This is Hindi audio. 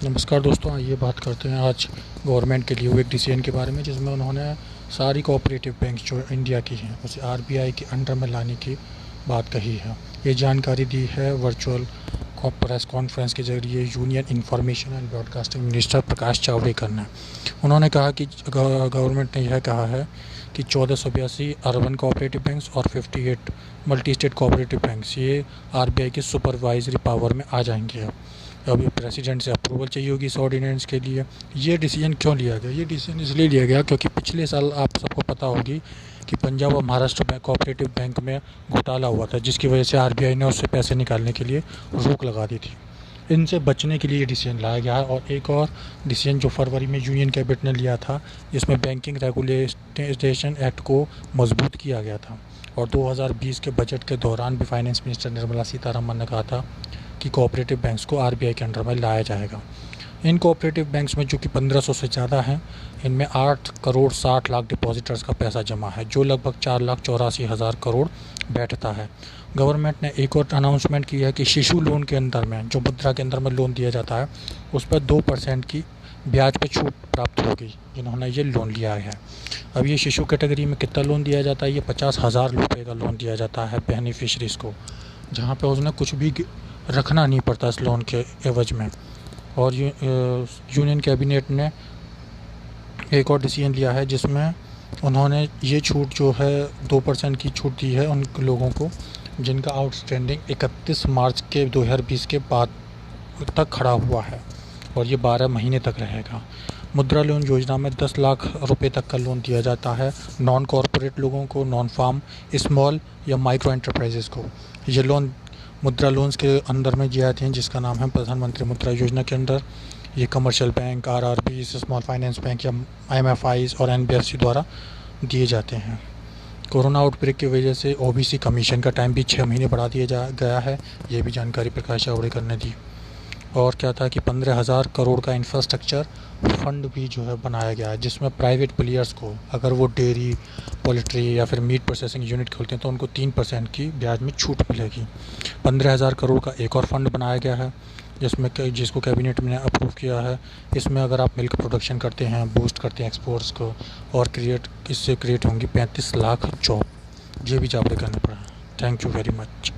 नमस्कार दोस्तों, आइए बात करते हैं आज गवर्नमेंट के लिए हुए एक डिसीजन के बारे में, जिसमें उन्होंने सारी कोऑपरेटिव बैंक जो इंडिया की हैं उसे आरबीआई के अंडर में लाने की बात कही है। ये जानकारी दी है वर्चुअल प्रेस कॉन्फ्रेंस के जरिए union information and broadcasting minister Prakash Javadekar ने। उन्होंने कहा कि गवर्नमेंट ने यह कहा है कि 1482 अर्बन कोऑपरेटिव बैंक्स और 58 मल्टी स्टेट कोऑपरेटिव बैंक्स ये आरबीआई की सुपरवाइजरी पावर में आ जाएंगे। अभी प्रेसिडेंट से अप्रूवल चाहिए होगी इस ऑर्डिनेंस के लिए। ये डिसीजन क्यों लिया गया? ये डिसीजन इसलिए लिया गया क्योंकि पिछले साल आप सबको पता होगी कि पंजाब और महाराष्ट्र बैंक कोऑपरेटिव बैंक में घोटाला हुआ था, जिसकी वजह से आरबीआई ने उससे पैसे निकालने के लिए रोक लगा दी थी। इनसे बचने के लिए ये डिसीजन लाया गया है। और एक और डिसीजन जो फरवरी में यूनियन कैबिनेट ने लिया था, जिसमें बैंकिंग रेगुलेशन एक्ट को मजबूत किया गया था। और 2020 के बजट के दौरान भी फाइनेंस मिनिस्टर निर्मला सीतारमण ने कहा था कि कोऑपरेटिव बैंक्स को आरबीआई के अंडर में लाया जाएगा। इन कोऑपरेटिव बैंक्स में जो कि 1500 से ज़्यादा हैं, इनमें 8 करोड़ 60 लाख डिपॉजिटर्स का पैसा जमा है, जो लगभग 4,84,000 करोड़ बैठता है। गवर्नमेंट ने एक और अनाउंसमेंट की है कि शिशु लोन के अंदर में, जो मुद्रा के अंदर में लोन दिया जाता है, उस पर 2% की ब्याज पर छूट प्राप्त होगी जिन्होंने ये लोन लिया है। अब ये शिशु कैटेगरी में कितना लोन दिया जाता है? ये 50,000 रुपये का लोन दिया जाता है बेनिफिशरीज़ को, जहाँ पे उसने कुछ भी रखना नहीं पड़ता इस लोन के एवज में। और यूनियन कैबिनेट ने एक और डिसीजन लिया है, जिसमें उन्होंने ये छूट जो है 2% की छूट दी है उन लोगों को जिनका आउटस्टैंडिंग 31 मार्च के 2020 के बाद तक खड़ा हुआ है, और ये 12 महीने तक रहेगा। मुद्रा लोन योजना में 10 लाख रुपए तक का लोन दिया जाता है नॉन कॉरपोरेट लोगों को, नॉन फार्म, स्मॉल या माइक्रो एंटरप्राइजेज़ को। ये लोन मुद्रा लोन्स के अंदर में दिए जाते हैं, जिसका नाम है प्रधानमंत्री मुद्रा योजना के अंदर। ये commercial bank, RRB, small finance bank या एमएफआईज और एनबीएफसी द्वारा दिए जाते हैं। कोरोना आउटब्रेक की वजह से ओबीसी कमीशन का टाइम भी 6 महीने बढ़ा दिया गया है। ये भी जानकारी प्रकाश जावड़ेकर ने दी। और क्या था कि 15,000 करोड़ का इंफ्रास्ट्रक्चर फंड भी जो है बनाया गया है, जिसमें प्राइवेट प्लेयर्स को, अगर वो डेयरी, पोल्ट्री या फिर मीट प्रोसेसिंग यूनिट खोलते हैं, तो उनको 3% की ब्याज में छूट मिलेगी। 15,000 करोड़ का एक और फंड बनाया गया है, जिसको कैबिनेट ने अप्रूव किया है। इसमें अगर आप मिल्क प्रोडक्शन करते हैं, बूस्ट करते हैं एक्सपोर्ट्स को, और इससे क्रिएट होंगी 35 लाख जॉब। ये भी जावड़ेकर ने पढ़ा। Thank you very much.